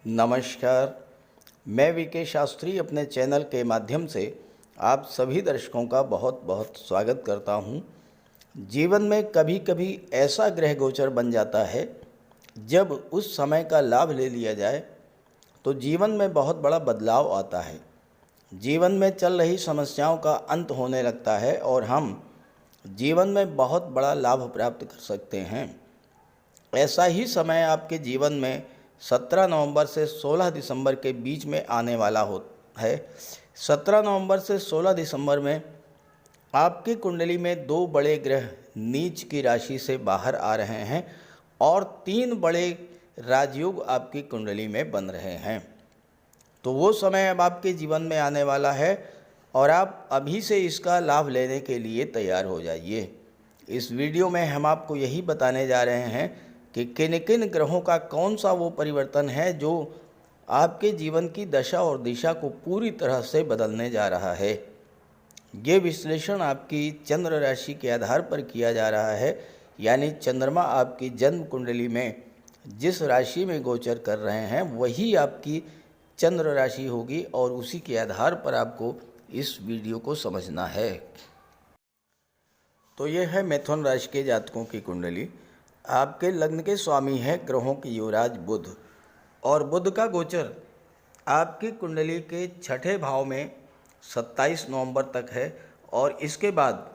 नमस्कार। मैं वीके शास्त्री अपने चैनल के माध्यम से आप सभी दर्शकों का बहुत बहुत स्वागत करता हूं। जीवन में कभी कभी ऐसा ग्रह गोचर बन जाता है, जब उस समय का लाभ ले लिया जाए तो जीवन में बहुत बड़ा बदलाव आता है। जीवन में चल रही समस्याओं का अंत होने लगता है और हम जीवन में बहुत बड़ा लाभ प्राप्त कर सकते हैं। ऐसा ही समय आपके जीवन में 17 नवंबर से 16 दिसंबर के बीच में आने वाला है। 17 नवंबर से 16 दिसंबर में आपकी कुंडली में दो बड़े ग्रह नीच की राशि से बाहर आ रहे हैं और तीन बड़े राजयोग आपकी कुंडली में बन रहे हैं। तो वो समय अब आपके जीवन में आने वाला है और आप अभी से इसका लाभ लेने के लिए तैयार हो जाइए। इस वीडियो में हम आपको यही बताने जा रहे हैं कि किन किन ग्रहों का कौन सा वो परिवर्तन है जो आपके जीवन की दशा और दिशा को पूरी तरह से बदलने जा रहा है। ये विश्लेषण आपकी चंद्र राशि के आधार पर किया जा रहा है, यानी चंद्रमा आपकी जन्म कुंडली में जिस राशि में गोचर कर रहे हैं वही आपकी चंद्र राशि होगी और उसी के आधार पर आपको इस वीडियो को समझना है। तो यह है मिथुन राशि के जातकों की कुंडली। आपके लग्न के स्वामी है ग्रहों के युवराज बुध, और बुध का गोचर आपकी कुंडली के छठे भाव में 27 नवंबर तक है और इसके बाद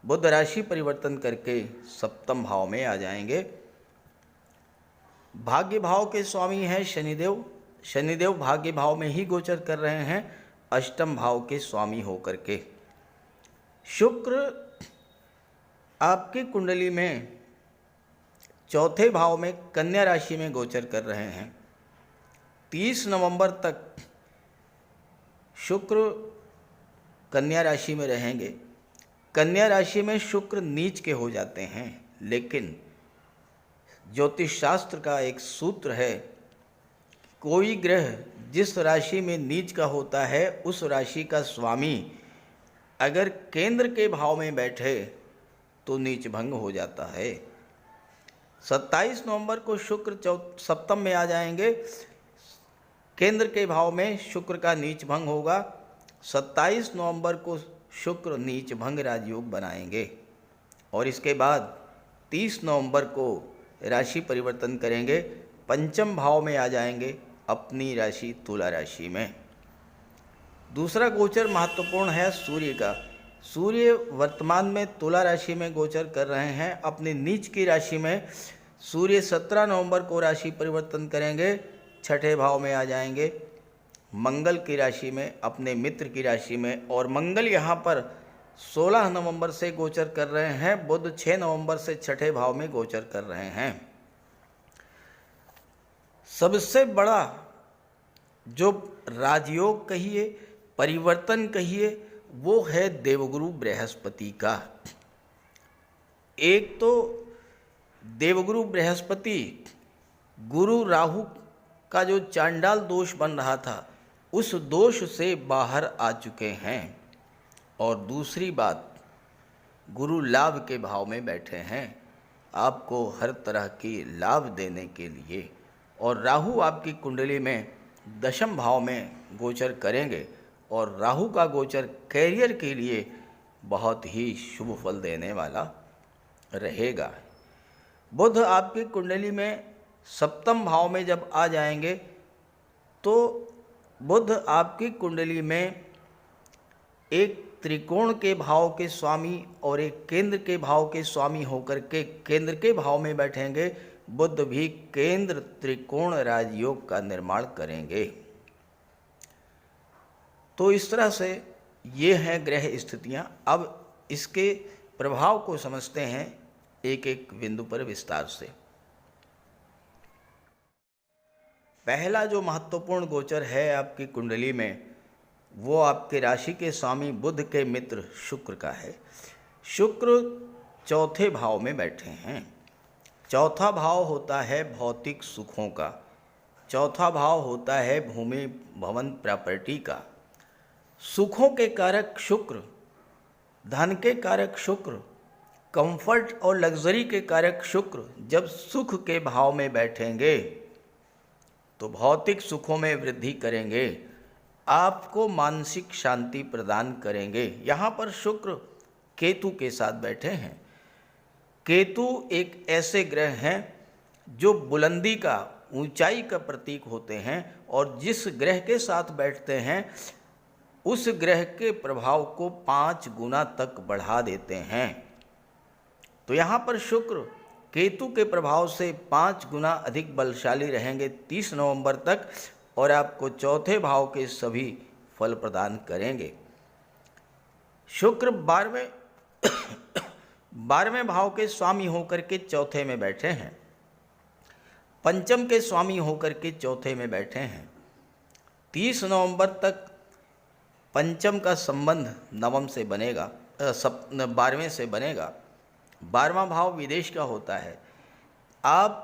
बुध राशि परिवर्तन करके सप्तम भाव में आ जाएंगे। भाग्य भाव के स्वामी हैं शनिदेव। शनिदेव भाग्य भाव में ही गोचर कर रहे हैं, अष्टम भाव के स्वामी होकर के। शुक्र आपकी कुंडली में चौथे भाव में कन्या राशि में गोचर कर रहे हैं। 30 नवंबर तक शुक्र कन्या राशि में रहेंगे। कन्या राशि में शुक्र नीच के हो जाते हैं, लेकिन ज्योतिष शास्त्र का एक सूत्र है, कोई ग्रह जिस राशि में नीच का होता है उस राशि का स्वामी अगर केंद्र के भाव में बैठे तो नीच भंग हो जाता है। 27 नवंबर को शुक्र सप्तम में आ जाएंगे। केंद्र के भाव में शुक्र का नीच भंग होगा। 27 नवंबर को शुक्र नीच भंग राजयोग बनाएंगे और इसके बाद 30 नवंबर को राशि परिवर्तन करेंगे, पंचम भाव में आ जाएंगे, अपनी राशि तुला राशि में। दूसरा गोचर महत्वपूर्ण है सूर्य का। सूर्य वर्तमान में तुला राशि में गोचर कर रहे हैं अपनी नीच की राशि में। सूर्य 17 नवंबर को राशि परिवर्तन करेंगे, छठे भाव में आ जाएंगे, मंगल की राशि में, अपने मित्र की राशि में। और मंगल यहाँ पर 16 नवंबर से गोचर कर रहे हैं। बुध 6 नवंबर से छठे भाव में गोचर कर रहे हैं। सबसे बड़ा जो राजयोग कहिए, परिवर्तन कहिए, वो है देवगुरु बृहस्पति का। एक तो देवगुरु बृहस्पति गुरु राहु का जो चांडाल दोष बन रहा था उस दोष से बाहर आ चुके हैं, और दूसरी बात गुरु लाभ के भाव में बैठे हैं आपको हर तरह की लाभ देने के लिए। और राहु आपकी कुंडली में दशम भाव में गोचर करेंगे और राहु का गोचर कैरियर के लिए बहुत ही शुभ फल देने वाला रहेगा। बुध आपकी कुंडली में सप्तम भाव में जब आ जाएंगे तो बुध आपकी कुंडली में एक त्रिकोण के भाव के स्वामी और एक केंद्र के भाव के स्वामी होकर के केंद्र के भाव में बैठेंगे। बुध भी केंद्र त्रिकोण राजयोग का निर्माण करेंगे। तो इस तरह से ये हैं ग्रह स्थितियां। अब इसके प्रभाव को समझते हैं एक एक बिंदु पर विस्तार से। पहला जो महत्वपूर्ण गोचर है आपकी कुंडली में वो आपके राशि के स्वामी बुध के मित्र शुक्र का है। शुक्र चौथे भाव में बैठे हैं। चौथा भाव होता है भौतिक सुखों का, चौथा भाव होता है भूमि भवन प्रॉपर्टी का। सुखों के कारक शुक्र, धन के कारक शुक्र, कंफर्ट और लग्जरी के कारक शुक्र जब सुख के भाव में बैठेंगे तो भौतिक सुखों में वृद्धि करेंगे, आपको मानसिक शांति प्रदान करेंगे। यहाँ पर शुक्र केतु के साथ बैठे हैं। केतु एक ऐसे ग्रह हैं जो बुलंदी का, ऊंचाई का प्रतीक होते हैं, और जिस ग्रह के साथ बैठते हैं उस ग्रह के प्रभाव को 5 गुना तक बढ़ा देते हैं। तो यहाँ पर शुक्र केतु के प्रभाव से 5 गुना अधिक बलशाली रहेंगे 30 नवंबर तक, और आपको चौथे भाव के सभी फल प्रदान करेंगे। शुक्र 12वें भाव के स्वामी होकर के चौथे में बैठे हैं, पंचम के स्वामी होकर के चौथे में बैठे हैं। 30 नवंबर तक पंचम का संबंध नवम से बनेगा, 12वें से बनेगा। 12वां भाव विदेश का होता है। आप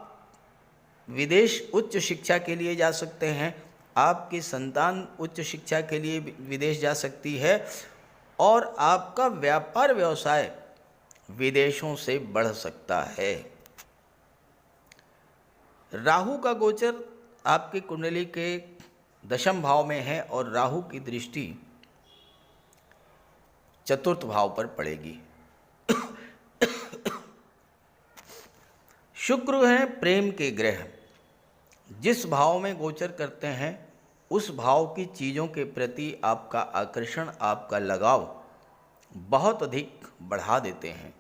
विदेश उच्च शिक्षा के लिए जा सकते हैं, आपकी संतान उच्च शिक्षा के लिए विदेश जा सकती है, और आपका व्यापार व्यवसाय विदेशों से बढ़ सकता है। राहु का गोचर आपकी कुंडली के 10वें भाव में है, और राहु की दृष्टि 4th भाव पर पड़ेगी। शुक्र है प्रेम के ग्रह। जिस भाव में गोचर करते हैं उस भाव की चीज़ों के प्रति आपका आकर्षण, आपका लगाव बहुत अधिक बढ़ा देते हैं।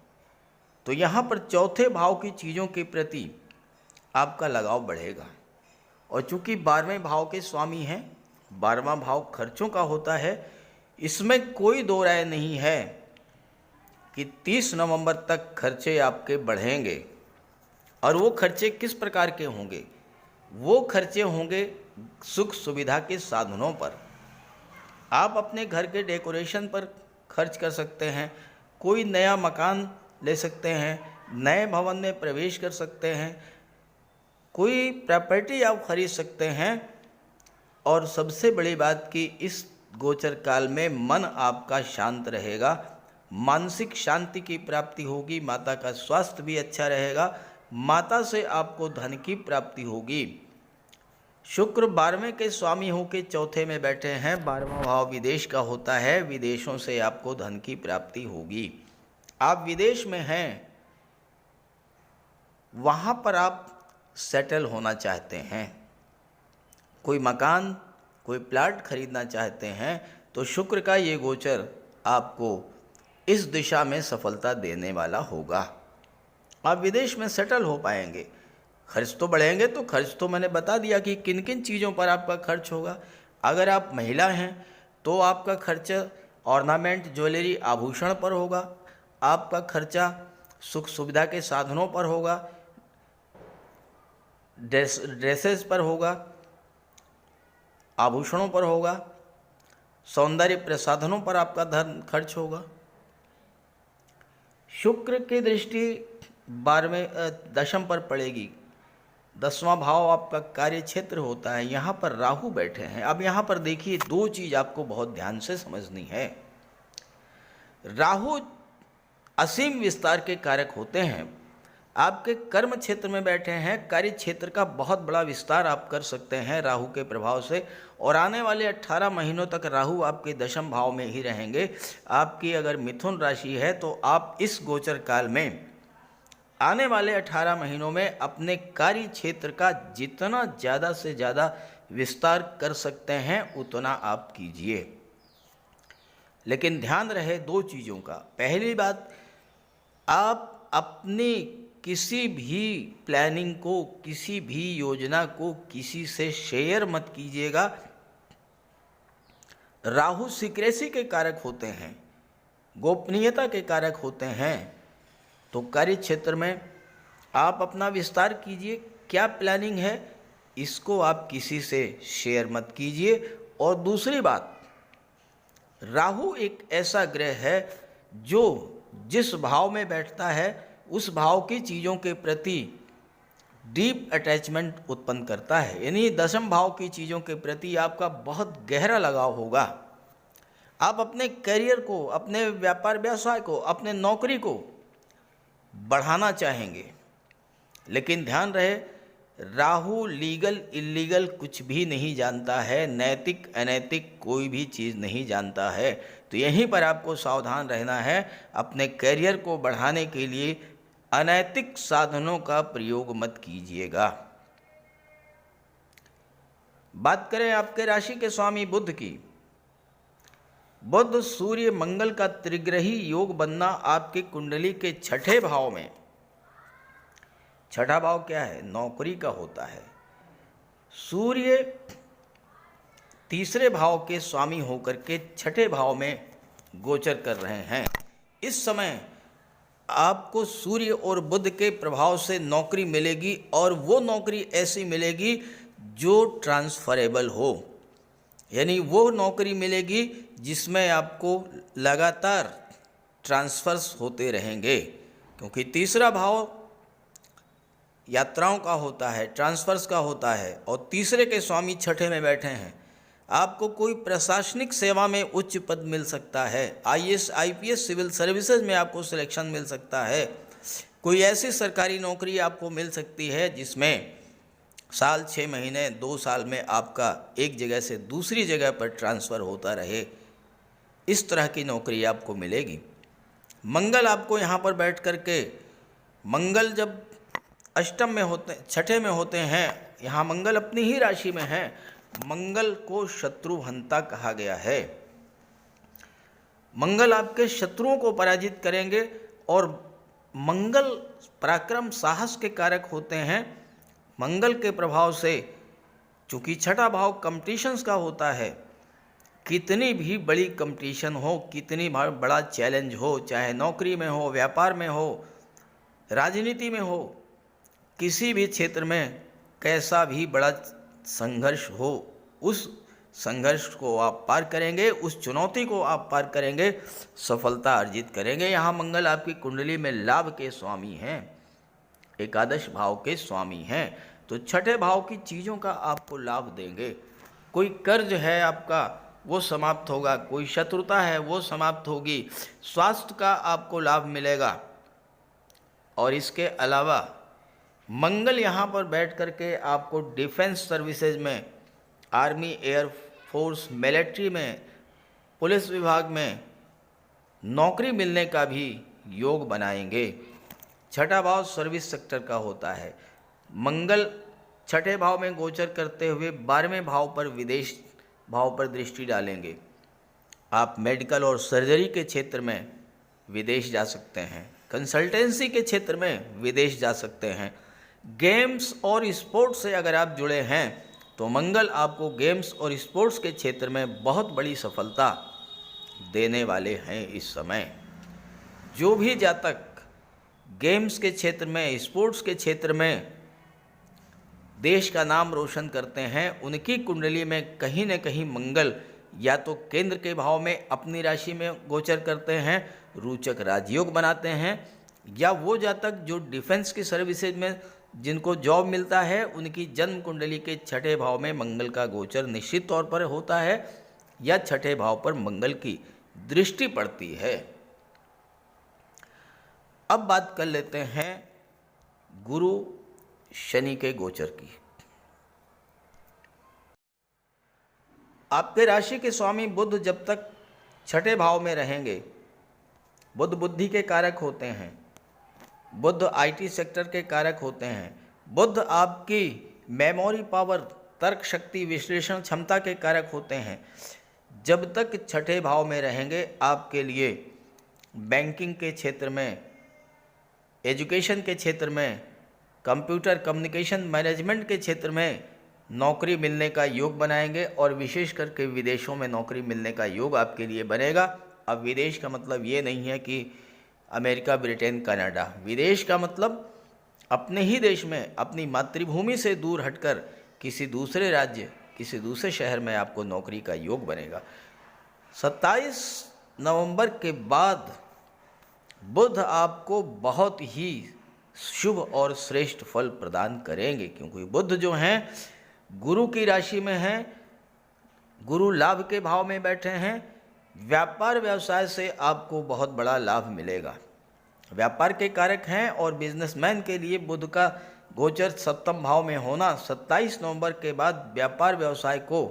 तो यहाँ पर चौथे भाव की चीज़ों के प्रति आपका लगाव बढ़ेगा। और चूंकि 12वें भाव के स्वामी हैं, 12वां भाव खर्चों का होता है, इसमें कोई दो राय नहीं है कि 30 नवंबर तक खर्चे आपके बढ़ेंगे। और वो खर्चे किस प्रकार के होंगे? वो खर्चे होंगे सुख सुविधा के साधनों पर। आप अपने घर के डेकोरेशन पर खर्च कर सकते हैं, कोई नया मकान ले सकते हैं, नए भवन में प्रवेश कर सकते हैं, कोई प्रॉपर्टी आप खरीद सकते हैं। और सबसे बड़ी बात कि इस गोचर काल में मन आपका शांत रहेगा, मानसिक शांति की प्राप्ति होगी, माता का स्वास्थ्य भी अच्छा रहेगा, माता से आपको धन की प्राप्ति होगी। शुक्र 12वें के स्वामी होकर चौथे में बैठे हैं। 12वां भाव विदेश का होता है, विदेशों से आपको धन की प्राप्ति होगी। आप विदेश में हैं, वहाँ पर आप सेटल होना चाहते हैं, कोई मकान, कोई प्लाट खरीदना चाहते हैं, तो शुक्र का ये गोचर आपको इस दिशा में सफलता देने वाला होगा। आप विदेश में सेटल हो पाएंगे। खर्च तो बढ़ेंगे, तो खर्च तो मैंने बता दिया कि किन किन चीज़ों पर आपका खर्च होगा। अगर आप महिला हैं तो आपका खर्च ऑर्नामेंट, ज्वेलरी, आभूषण पर होगा। आपका खर्चा सुख सुविधा के साधनों पर होगा, ड्रेसेस पर होगा, आभूषणों पर होगा, सौंदर्य प्रसाधनों पर आपका धन खर्च होगा। शुक्र की दृष्टि 10वें पर पड़ेगी। 10वां भाव आपका कार्य क्षेत्र होता है, यहाँ पर राहु बैठे हैं। अब यहाँ पर देखिए, दो चीज़ आपको बहुत ध्यान से समझनी है। राहु असीम विस्तार के कारक होते हैं। आपके कर्म क्षेत्र में बैठे हैं, कार्य क्षेत्र का बहुत बड़ा विस्तार आप कर सकते हैं राहु के प्रभाव से। और आने वाले 18 महीनों तक राहु आपके 10वें भाव में ही रहेंगे। आपकी अगर मिथुन राशि है तो आप इस गोचर काल में आने वाले 18 महीनों में अपने कार्य क्षेत्र का जितना ज़्यादा से ज़्यादा विस्तार कर सकते हैं उतना आप कीजिए। लेकिन ध्यान रहे दो चीज़ों का। पहली बात, आप अपनी किसी भी प्लानिंग को, किसी भी योजना को किसी से शेयर मत कीजिएगा। राहु सीक्रेसी के कारक होते हैं, गोपनीयता के कारक होते हैं। तो कार्य क्षेत्र में आप अपना विस्तार कीजिए। क्या प्लानिंग है इसको आप किसी से शेयर मत कीजिए। और दूसरी बात, राहु एक ऐसा ग्रह है जो जिस भाव में बैठता है उस भाव की चीज़ों के प्रति डीप अटैचमेंट उत्पन्न करता है। यानी 10वें भाव की चीज़ों के प्रति आपका बहुत गहरा लगाव होगा। आप अपने करियर को, अपने व्यापार व्यवसाय को, अपने नौकरी को बढ़ाना चाहेंगे। लेकिन ध्यान रहे, राहु लीगल इल्लीगल कुछ भी नहीं जानता है, नैतिक अनैतिक कोई भी चीज़ नहीं जानता है। तो यहीं पर आपको सावधान रहना है। अपने करियर को बढ़ाने के लिए अनैतिक साधनों का प्रयोग मत कीजिएगा। बात करें आपके राशि के स्वामी बुध की। बुध सूर्य मंगल का त्रिग्रही योग बनना आपकी कुंडली के छठे भाव में। छठा भाव क्या है? नौकरी का होता है। सूर्य तीसरे भाव के स्वामी होकर के छठे भाव में गोचर कर रहे हैं। इस समय आपको सूर्य और बुध के प्रभाव से नौकरी मिलेगी, और वो नौकरी ऐसी मिलेगी जो ट्रांसफरेबल हो, यानी वो नौकरी मिलेगी जिसमें आपको लगातार ट्रांसफर्स होते रहेंगे, क्योंकि तीसरा भाव यात्राओं का होता है, ट्रांसफर्स का होता है, और तीसरे के स्वामी छठे में बैठे हैं। आपको कोई प्रशासनिक सेवा में उच्च पद मिल सकता है। आईएएस आईपीएस सिविल सर्विसेज में आपको सिलेक्शन मिल सकता है। कोई ऐसी सरकारी नौकरी आपको मिल सकती है जिसमें साल 6 महीने 2 साल में आपका एक जगह से दूसरी जगह पर ट्रांसफ़र होता रहे। इस तरह की नौकरी आपको मिलेगी। मंगल आपको यहाँ पर बैठ कर के, मंगल जब अष्टम में होते, छठे में होते हैं, यहाँ मंगल अपनी ही राशि में है। मंगल को शत्रुहंता कहा गया है। मंगल आपके शत्रुओं को पराजित करेंगे, और मंगल पराक्रम साहस के कारक होते हैं। मंगल के प्रभाव से, चूँकि छठा भाव कंपटीशंस का होता है, कितनी भी बड़ी कंपटीशन हो, कितनी बड़ा चैलेंज हो, चाहे नौकरी में हो, व्यापार में हो, राजनीति में हो, किसी भी क्षेत्र में कैसा भी बड़ा संघर्ष हो, उस संघर्ष को आप पार करेंगे, उस चुनौती को आप पार करेंगे, सफलता अर्जित करेंगे। यहाँ मंगल आपकी कुंडली में लाभ के स्वामी हैं, एकादश भाव के स्वामी हैं, तो छठे भाव की चीज़ों का आपको लाभ देंगे। कोई कर्ज है आपका, वो समाप्त होगा। कोई शत्रुता है, वो समाप्त होगी। स्वास्थ्य का आपको लाभ मिलेगा। और इसके अलावा मंगल यहाँ पर बैठ कर के आपको डिफेंस सर्विसेज में, आर्मी, एयर फोर्स, मिलिट्री में, पुलिस विभाग में नौकरी मिलने का भी योग बनाएंगे। छठा भाव सर्विस सेक्टर का होता है। मंगल छठे भाव में गोचर करते हुए 12वें भाव पर, विदेश भाव पर दृष्टि डालेंगे। आप मेडिकल और सर्जरी के क्षेत्र में विदेश जा सकते हैं, कंसल्टेंसी के क्षेत्र में विदेश जा सकते हैं। गेम्स और स्पोर्ट्स से अगर आप जुड़े हैं तो मंगल आपको गेम्स और स्पोर्ट्स के क्षेत्र में बहुत बड़ी सफलता देने वाले हैं। इस समय जो भी जातक गेम्स के क्षेत्र में, स्पोर्ट्स के क्षेत्र में देश का नाम रोशन करते हैं, उनकी कुंडली में कहीं न कहीं मंगल या तो केंद्र के भाव में अपनी राशि में गोचर करते हैं, रोचक राजयोग बनाते हैं, या वो जातक जो डिफेंस की सर्विसेज में जिनको जॉब मिलता है, उनकी जन्म कुंडली के छठे भाव में मंगल का गोचर निश्चित तौर पर होता है, या छठे भाव पर मंगल की दृष्टि पड़ती है। अब बात कर लेते हैं गुरु शनि के गोचर की। आपके राशि के स्वामी बुध जब तक छठे भाव में रहेंगे, बुध बुद्धि के कारक होते हैं, बुध आईटी सेक्टर के कारक होते हैं, बुध आपकी मेमोरी पावर, तर्क शक्ति, विश्लेषण क्षमता के कारक होते हैं। जब तक छठे भाव में रहेंगे, आपके लिए बैंकिंग के क्षेत्र में, एजुकेशन के क्षेत्र में, कंप्यूटर कम्युनिकेशन मैनेजमेंट के क्षेत्र में नौकरी मिलने का योग बनाएंगे, और विशेष करके विदेशों में नौकरी मिलने का योग आपके लिए बनेगा। अब विदेश का मतलब ये नहीं है कि अमेरिका, ब्रिटेन, कनाडा। विदेश का मतलब अपने ही देश में, अपनी मातृभूमि से दूर हटकर किसी दूसरे राज्य, किसी दूसरे शहर में आपको नौकरी का योग बनेगा। 27 नवंबर के बाद बुध आपको बहुत ही शुभ और श्रेष्ठ फल प्रदान करेंगे, क्योंकि बुध जो हैं गुरु की राशि में हैं, गुरु लाभ के भाव में बैठे हैं। व्यापार व्यवसाय से आपको बहुत बड़ा लाभ मिलेगा। व्यापार के कारक हैं, और बिजनेसमैन के लिए बुध का गोचर सप्तम भाव में होना 27 नवंबर के बाद व्यापार व्यवसाय को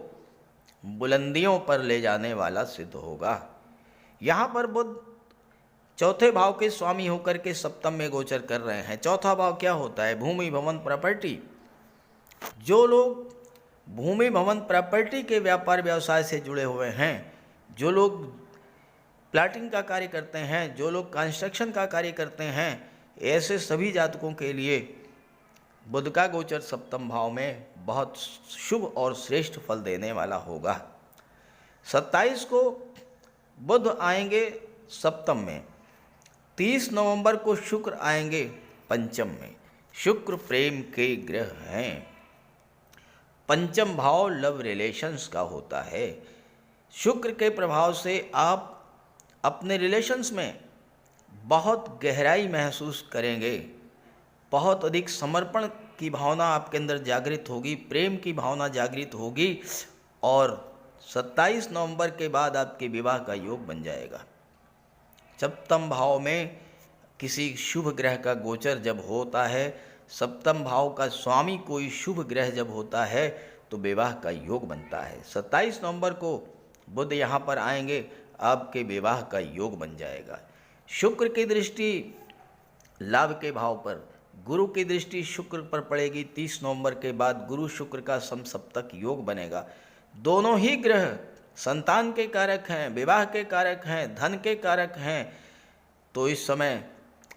बुलंदियों पर ले जाने वाला सिद्ध होगा। यहाँ पर बुध चौथे भाव के स्वामी होकर के सप्तम में गोचर कर रहे हैं। चौथा भाव क्या होता है? भूमि भवन प्रॉपर्टी। जो लोग भूमि भवन प्रॉपर्टी के व्यापार व्यवसाय से जुड़े हुए हैं, जो लोग प्लाटिंग का कार्य करते हैं, जो लोग कंस्ट्रक्शन का कार्य करते हैं, ऐसे सभी जातकों के लिए बुध का गोचर सप्तम भाव में बहुत शुभ और श्रेष्ठ फल देने वाला होगा। 27 को बुध आएंगे सप्तम में, 30 नवंबर को शुक्र आएंगे पंचम में। शुक्र प्रेम के ग्रह हैं। पंचम भाव लव रिलेशंस का होता है। शुक्र के प्रभाव से आप अपने रिलेशंस में बहुत गहराई महसूस करेंगे, बहुत अधिक समर्पण की भावना आपके अंदर जागृत होगी, प्रेम की भावना जागृत होगी और 27 नवंबर के बाद आपके विवाह का योग बन जाएगा। सप्तम भाव में किसी शुभ ग्रह का गोचर जब होता है, सप्तम भाव का स्वामी कोई शुभ ग्रह जब होता है तो विवाह का योग बनता है। 27 नवंबर को बुध यहाँ पर आएंगे, आपके विवाह का योग बन जाएगा। शुक्र की दृष्टि लाभ के भाव पर, गुरु की दृष्टि शुक्र पर पड़ेगी। 30 नवंबर के बाद गुरु शुक्र का समसप्तक योग बनेगा। दोनों ही ग्रह संतान के कारक हैं, विवाह के कारक हैं, धन के कारक हैं। तो इस समय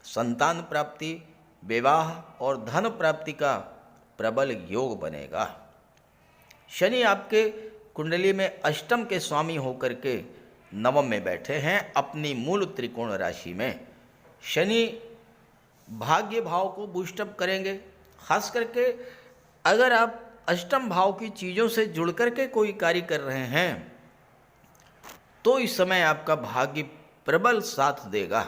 संतान प्राप्ति, विवाह और धन प्राप्ति का प्रबल योग बनेगा। शनि आपके कुंडली में अष्टम के स्वामी होकर के नवम में बैठे हैं अपनी मूल त्रिकोण राशि में। शनि भाग्य भाव को बूस्टअप करेंगे। खास करके अगर आप अष्टम भाव की चीज़ों से जुड़ करके कोई कार्य कर रहे हैं तो इस समय आपका भाग्य प्रबल साथ देगा।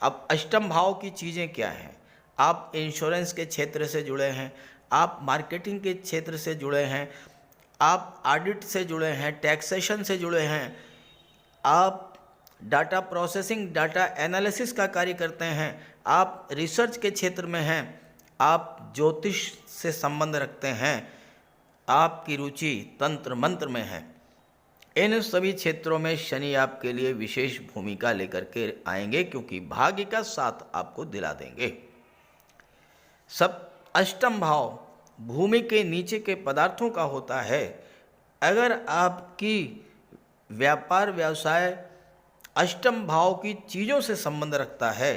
अब अष्टम भाव की चीज़ें क्या हैं? आप इंश्योरेंस के क्षेत्र से जुड़े हैं, आप मार्केटिंग के क्षेत्र से जुड़े हैं, आप ऑडिट से जुड़े हैं, टैक्सेशन से जुड़े हैं, आप डाटा प्रोसेसिंग, डाटा एनालिसिस का कार्य करते हैं, आप रिसर्च के क्षेत्र में हैं, आप ज्योतिष से संबंध रखते हैं, आपकी रुचि तंत्र मंत्र में है। इन सभी क्षेत्रों में शनि आपके लिए विशेष भूमिका लेकर के आएंगे क्योंकि भाग्य का साथ आपको दिला देंगे। सब अष्टम भाव भूमि के नीचे के पदार्थों का होता है। अगर आपकी व्यापार व्यवसाय अष्टम भाव की चीज़ों से संबंध रखता है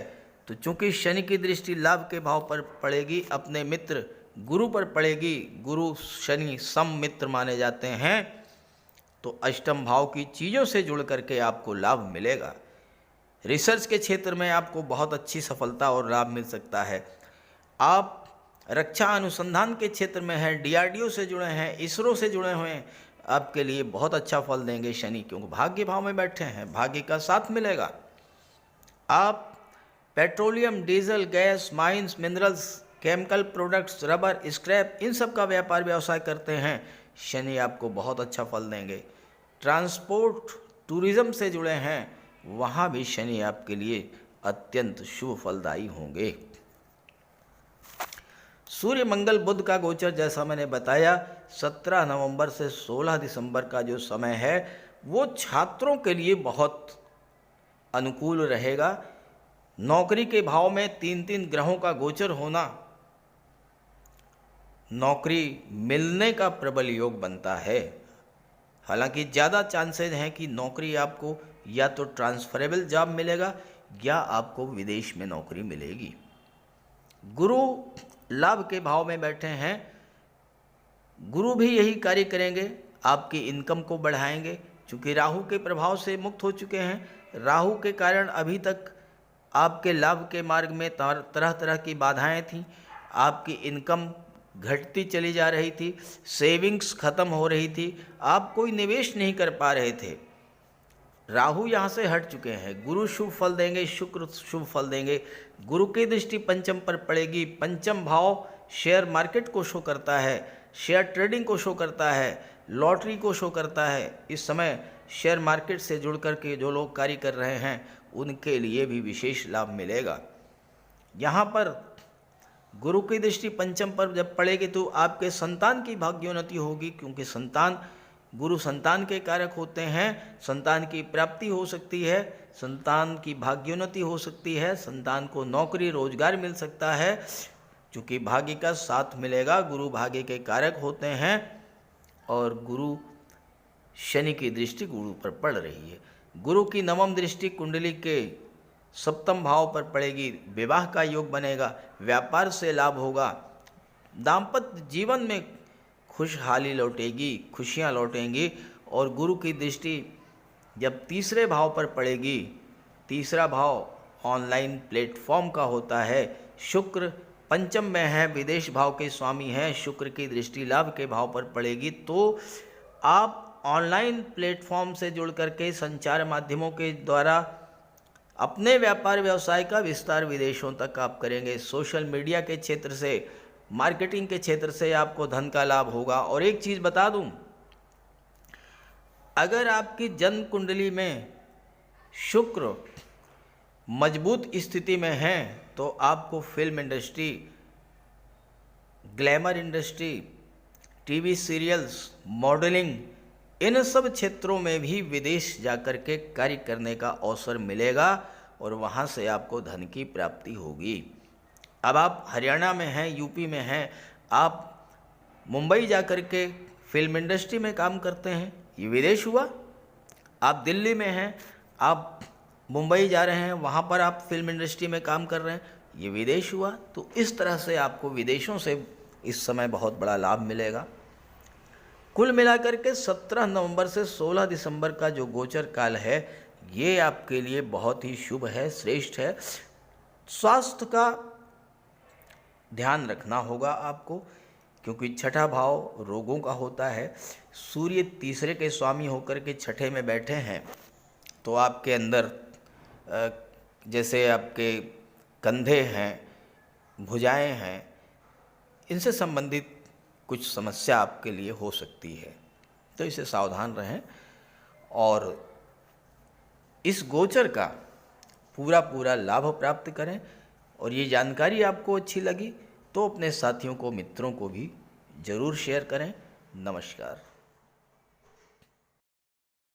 तो चूंकि शनि की दृष्टि लाभ के भाव पर पड़ेगी, अपने मित्र गुरु पर पड़ेगी, गुरु शनि सम मित्र माने जाते हैं, तो अष्टम भाव की चीज़ों से जुड़ करके आपको लाभ मिलेगा। रिसर्च के क्षेत्र में आपको बहुत अच्छी सफलता और लाभ मिल सकता है। आप रक्षा अनुसंधान के क्षेत्र में हैं, DRDO से जुड़े हैं, इसरो से जुड़े हुए हैं, आपके लिए बहुत अच्छा फल देंगे शनि, क्योंकि भाग्य भाव में बैठे हैं, भाग्य का साथ मिलेगा। आप petroleum, diesel, gas, mines, minerals, chemical products, rubber, scrap, इन सब का व्यापार व्यवसाय करते हैं, शनि आपको बहुत अच्छा फल देंगे। ट्रांसपोर्ट, टूरिज्म से जुड़े हैं, वहाँ भी शनि आपके लिए अत्यंत शुभ फलदायी होंगे। सूर्य मंगल बुध का गोचर जैसा मैंने बताया 17 नवंबर से 16 दिसंबर का जो समय है वो छात्रों के लिए बहुत अनुकूल रहेगा। नौकरी के भाव में 3 ग्रहों का गोचर होना नौकरी मिलने का प्रबल योग बनता है। हालांकि ज़्यादा चांसेस हैं कि नौकरी आपको या तो ट्रांसफरेबल जॉब मिलेगा या आपको विदेश में नौकरी मिलेगी। गुरु लाभ के भाव में बैठे हैं, गुरु भी यही कार्य करेंगे, आपकी इनकम को बढ़ाएंगे। चूँकि राहु के प्रभाव से मुक्त हो चुके हैं, राहु के कारण अभी तक आपके लाभ के मार्ग में तरह तरह की बाधाएं थीं, आपकी इनकम घटती चली जा रही थी, सेविंग्स खत्म हो रही थी, आप कोई निवेश नहीं कर पा रहे थे। राहु यहाँ से हट चुके हैं, गुरु शुभ फल देंगे, शुक्र शुभ फल देंगे। गुरु की दृष्टि पंचम पर पड़ेगी। पंचम भाव शेयर मार्केट को शो करता है, शेयर ट्रेडिंग को शो करता है, लॉटरी को शो करता है। इस समय शेयर मार्केट से जुड़ कर के जो लोग कार्य कर रहे हैं उनके लिए भी विशेष लाभ मिलेगा। यहाँ पर गुरु की दृष्टि पंचम पर जब पड़ेगी तो आपके संतान की भाग्योन्नति होगी, क्योंकि संतान, गुरु संतान के कारक होते हैं। संतान की प्राप्ति हो सकती है, संतान की भाग्योन्नति हो सकती है, संतान को नौकरी रोजगार मिल सकता है, क्योंकि भाग्य का साथ मिलेगा। गुरु भाग्य के कारक होते हैं और गुरु शनि की दृष्टि गुरु पर पड़ रही है। गुरु की नवम दृष्टि कुंडली के सप्तम भाव पर पड़ेगी, विवाह का योग बनेगा, व्यापार से लाभ होगा, दाम्पत्य जीवन में खुशहाली लौटेगी, खुशियाँ लौटेंगी। और गुरु की दृष्टि जब तीसरे भाव पर पड़ेगी, तीसरा भाव ऑनलाइन प्लेटफॉर्म का होता है, शुक्र पंचम में है, विदेश भाव के स्वामी हैं, शुक्र की दृष्टि लाभ के भाव पर पड़ेगी, तो आप ऑनलाइन प्लेटफॉर्म से जुड़ करके संचार माध्यमों के द्वारा अपने व्यापार व्यवसाय का विस्तार विदेशों तक आप करेंगे। सोशल मीडिया के क्षेत्र से, मार्केटिंग के क्षेत्र से आपको धन का लाभ होगा। और एक चीज़ बता दूं, अगर आपकी जन्म कुंडली में शुक्र मजबूत स्थिति में है तो आपको film industry, glamour industry, TV serials, modelling, इन सब क्षेत्रों में भी विदेश जाकर के कार्य करने का अवसर मिलेगा और वहाँ से आपको धन की प्राप्ति होगी। अब आप हरियाणा में हैं, यूपी में हैं, आप मुंबई जाकर के फिल्म इंडस्ट्री में काम करते हैं, ये विदेश हुआ। आप दिल्ली में हैं, आप मुंबई जा रहे हैं, वहाँ पर आप फिल्म इंडस्ट्री में काम कर रहे हैं, ये विदेश हुआ। तो इस तरह से आपको विदेशों से इस समय बहुत बड़ा लाभ मिलेगा। कुल मिलाकर के 17 नवंबर से 16 दिसंबर का जो गोचर काल है, ये आपके लिए बहुत ही शुभ है, श्रेष्ठ है। स्वास्थ्य का ध्यान रखना होगा आपको, क्योंकि छठा भाव रोगों का होता है। सूर्य तीसरे के स्वामी होकर के छठे में बैठे हैं, तो आपके अंदर जैसे आपके कंधे हैं, भुजाएं हैं, इनसे संबंधित कुछ समस्या आपके लिए हो सकती है, तो इसे सावधान रहें। और इस गोचर का पूरा लाभ प्राप्त करें। और ये जानकारी आपको अच्छी लगी तो अपने साथियों को, मित्रों को भी ज़रूर शेयर करें। नमस्कार।